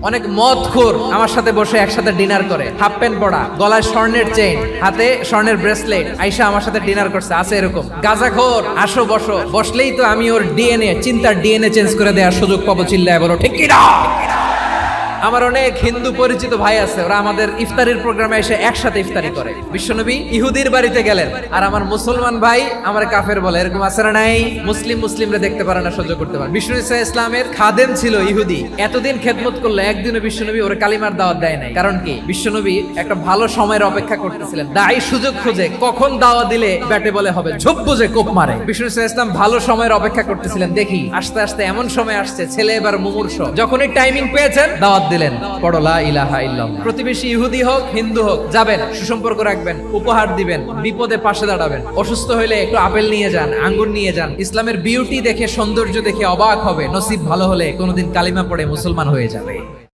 অনেক মদখোর আমার সাথে বসে একসাথে ডিনার করে, হাফ প্যান্ট পরা, গলায় স্বর্ণের চেইন, হাতে স্বর্ণের ব্রেসলেট, আইসা আমার সাথে ডিনার করছে, আছে এরকম। গাঁজাখোর, আসো বসো, বসলেই তো আমি ওর ডিএনএ, চিন্তার ডিএনএ চেঞ্জ করে দেওয়ার সুযোগ পাবো, চিল্লায় বলো ঠিক কি না? আমার অনেক হিন্দু পরিচিত ভাই আছে, ওরা আমাদের ইফতারির প্রোগ্রামে এসে একসাথে ইফতারি করে। বিশ্বনবী ইহুদির বাড়িতে গেলেন, আর আমার মুসলমান ভাই আমার কাফের বলে, এরকম আছে না নাই? মুসলিমরা দেখতে পারে না, সহ্য করতে পারে। বিষ্ণু ইসা ইসলামের খাদেম ছিল ইহুদি, এতদিন খেদমত করলো, একদিনও বিশ্বনবী ওরা কালিমার দাওয়াত দেয় নাই। কারণ কি? বিশ্বনবী একটা ভালো সময়ের অপেক্ষা করতেছিলেন, দায়ী সুযোগ খুঁজে কখন দাওয়াত দিলে ব্যাটে বলে হবে, ঝোপ বুঝে কোপ মারে। বিষ্ণু ইসা ইসলাম ভালো সময়ের অপেক্ষা করতেছিলেন, দেখি আস্তে আস্তে এমন সময় আসছে, ছেলে এবার মুমূর্ষ, যখনই টাইমিং পেয়েছেন দাওয়াত দিলেন, পড়ো লা ইলাহা ইল্লাল্লাহ। প্রতিবেশী ইহুদি হোক হিন্দু হোক, যাবেন, সুসম্পর্ক রাখবেন, উপহার দিবেন, বিপদে পাশে দাঁড়াবেন, অসুস্থ হইলে একটু আপেল নিয়ে যান, আঙ্গুর নিয়ে যান। ইসলামের বিউটি দেখে, সৌন্দর্য দেখে অবাক হবে, নসিব ভালো হলে কোনোদিন কালিমা পড়ে মুসলমান হয়ে যাবে।